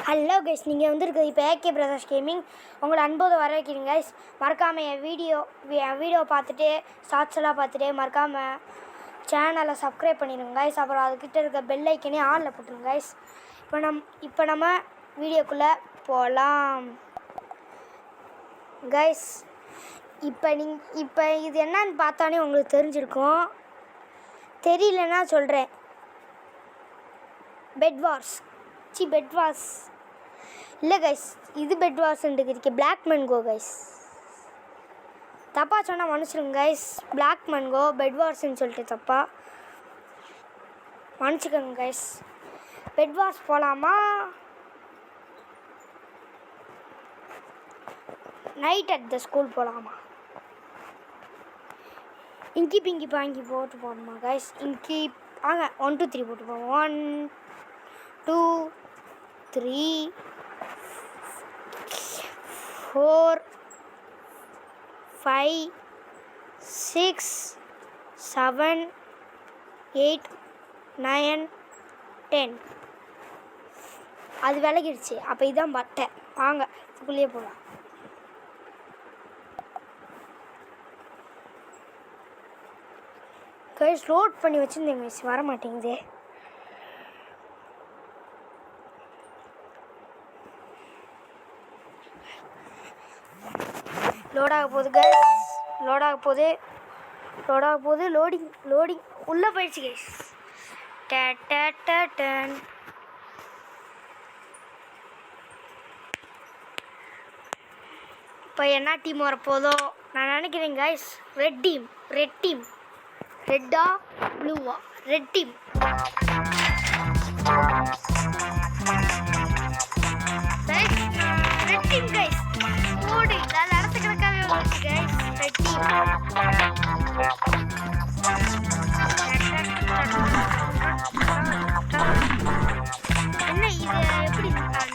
Hello guys, நீங்கள் வந்துருக்குது இப்போ ஏகே பிரதர்ஸ் கேமிங். உங்களை அன்போடு வர வைக்கிறீங்க கைஸ். மறக்காமல் என் வீடியோ பார்த்துட்டு ஷார்ட்ஸ் எல்லாம் பார்த்துட்டு மறக்காமல் சேனலை சப்ஸ்கிரைப் பண்ணிடுங்க கைஸ். அப்புறம் அதுக்கிட்ட இருக்க பெல் ஐக்கனே ஆனில் போட்டுருங்க கைஸ். இப்போ நம்ம வீடியோக்குள்ளே போகலாம் கைஸ். இப்போ இது என்னன்னு பார்த்தானே உங்களுக்கு தெரிஞ்சிருக்கும். தெரியலன்னா சொல்கிறேன். பெட் வார்ஸ் இல்லை கைஸ், இது பெட் வார்ஸ்ன்ட்டு இருக்கு. பிளாக் மன்கோ கைஸ், தப்பாக சொன்னால் மன்னிச்சிருங்க கைஸ். பிளாக் மன்கோ பெட் வார்ஸ்ன்னு சொல்லிட்டு தப்பா மன்னிச்சுக்கோங்க கைஸ். பெட் வார்ஸ் போகலாமா? நைட் அட் த ஸ்கூல் போகலாமா? இங்கி பிங்கி பாங்கி போட்டு போகணுமா கைஸ்? இங்கி வாங்க 1 2 3 போட்டு போவோம். 1 2 3 4 5 6 7 8 9 10. அது விலகிடுச்சு. அப்போ இதான் பட்டை. வாங்க இதுக்குள்ளேயே போகலாம். கைஸ் லோட் பண்ணி வச்சுருந்தேன் மிஸ், வர மாட்டேங்குது. லோடாக போகுது கைஸ், லோடாக போகுது. லோடிங் உள்ளே போயிடுச்சு கைஸ். டன். இப்போ என்ன டீம் வரப்போதோ நான் நினைக்கிறேன் கைஸ். Red team. ரெட்டா ப்ளூவா? Red team. கைஸ் ஓடு நான் நடத்துக்கிறதுக்காகவே வந்துச்சு கைஸ். Red team. என்ன இது எப்படி ஏதாவது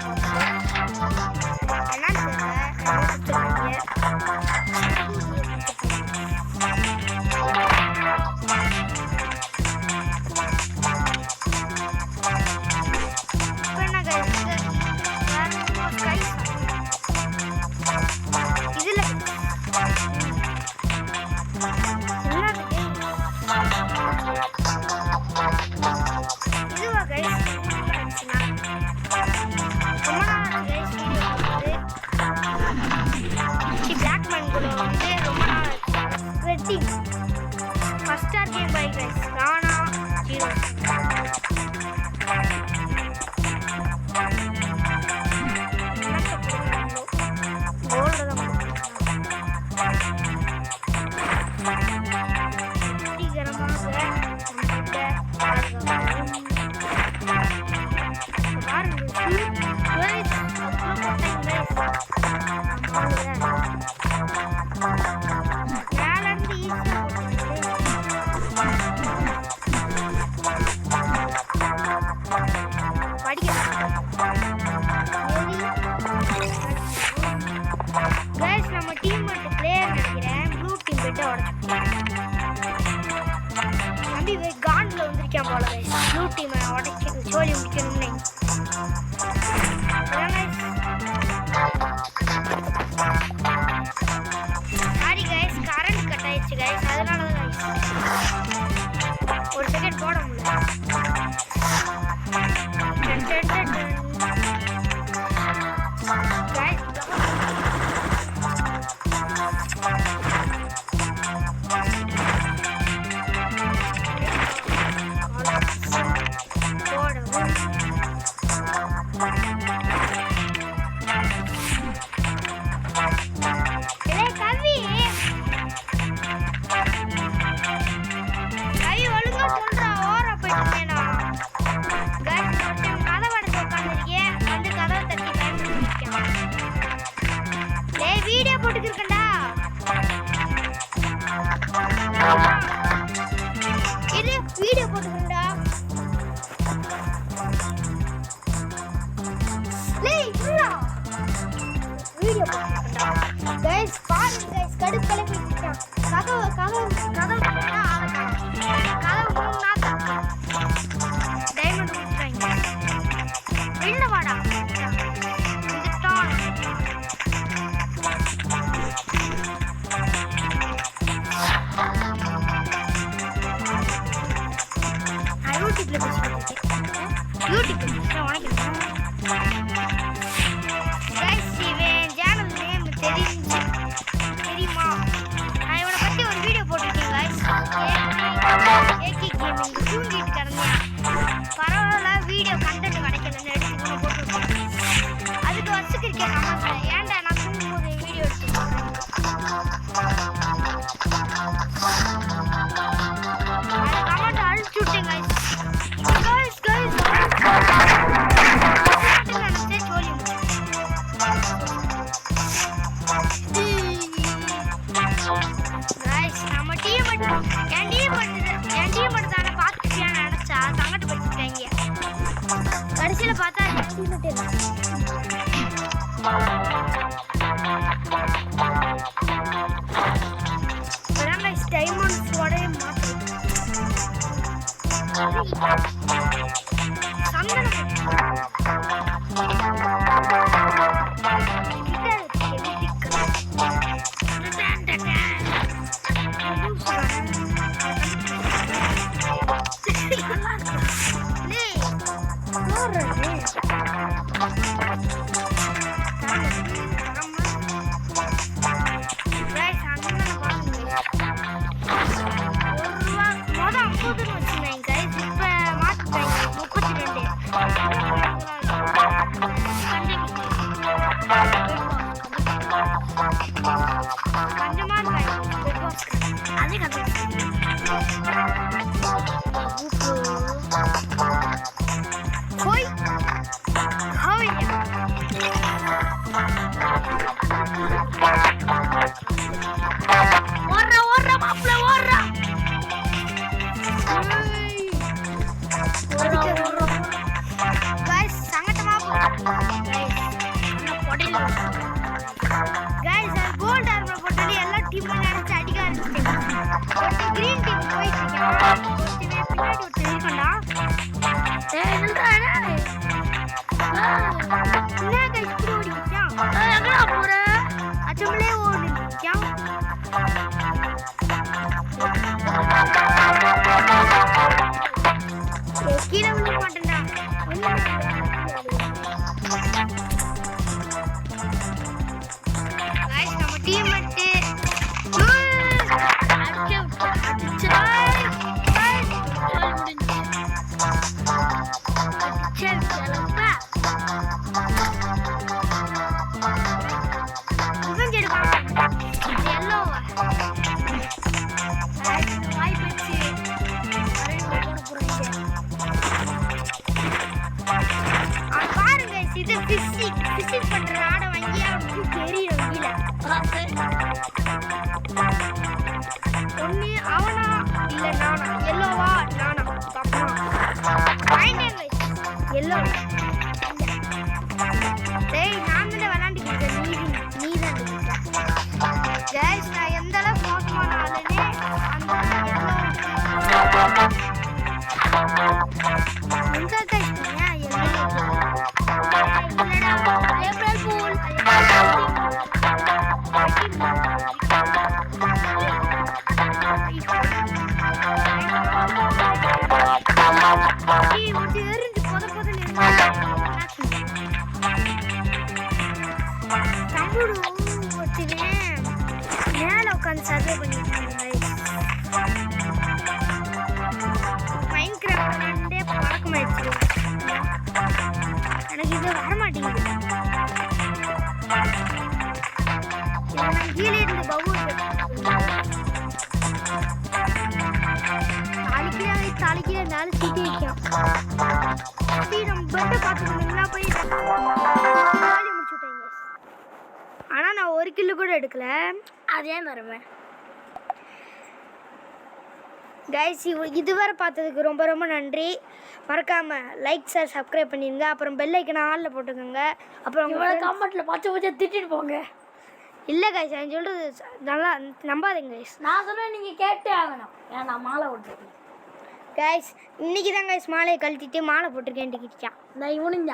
கொடுத்துருக்காங்களா? என்னன்னு தெரியல. First our game bye guys. Rana 0. Guys நம்ம டீம் மட்டும் பிளேயர் நினைக்கிறேன். ப்ளூ டீம் போய்ட்டு நம்பி கான்ல வந்திருக்கேன் போல கைஸ். ப்ளூ டீமை உடைக்க சோழி முடிக்கணும்னு. சாரி கைஸ், கரண்ட் கட் ஆயிடுச்சு கைஸ். அதனால தான் கைஸ் ஒரு செகண்ட் போட முடியல. கவி ஒழுங்கா சொல்றா. ஓர போயிட்டு கைஸ் கடுப்பு கிளம்பி இருக்கான். கதவு கதவு கதவு கதவு 3 நாள் டைமண்ட் கொடுத்துட்டாங்க. வெளில வாடா யூடியூப்ல பேசுறேன். உனக்கு கைஸ் இவன் சேனல் நேம் தெரியுமா? நான் இவனை பற்றி ஒரு வீடியோ போட்டிருக்கேன் கைஸ். ஏகே கேமிங் தூங்கிட்டு கிடந்தேன். பரவாயில்ல வீடியோ கண்டென்ட் கிடைக்கலன்னு எடுத்து இவனை போட்டுருக்கேன். அதுக்கு வச்சுக்கிருக்கேன் கமெண்ட்ல ஏன்டா நான் தூங்கும்போது வீடியோ எடுத்துருக்கேன். கமெண்ட் அழிச்சு விட்டேன் கைஸ். கடைசியில் பார்த்தா டைமண்ட்ஸ் உடைய மாற்று கீழே விழுக மாட்டேன்டா. நம்ம டீம் மட்டும் சர்வே பண்ணிட்டு மைன்கிராஃப்ட் விளையாண்டே பழக்கமாயிடுச்சு. எனக்கு இது வரமாட்டேங்குது. நான் கீழே இருந்து பவுல் தலைக்கீழே நாலு சீட்டு வைக்கும். நம்ம பெட்டை பார்த்துக்கணுங்களா போய் முடிச்சு விட்டாங்க. ஆனால் நான் 1 கிலோ கூட எடுக்கல. அதே தருவேன் கைஸ். இதுவரை பார்த்ததுக்கு ரொம்ப ரொம்ப நன்றி. மறக்காமல் லைக் ஷேர் சப்ஸ்கிரைப் பண்ணிடுங்க. அப்புறம் பெல் ஐக்கனை ஆளில் போட்டுக்கோங்க. அப்புறம் உங்களை கமெண்ட்டில் பச்சை திட்டிட்டு போங்க. இல்லை கைஸ் நான் சொல்கிறது நல்லா நம்பாதீங்க கைஸ். நான் சொன்னேன் நீங்கள் கேட்டே ஆகணும். ஏன் நான் மாலை போட்டிருக்கேன் கைஸ். இன்னைக்கு தான் கைஸ் மாலையை கழட்டிட்டு மாலை போட்டிருக்கேன்ட்டு கிட்டான். இந்த இவனுங்க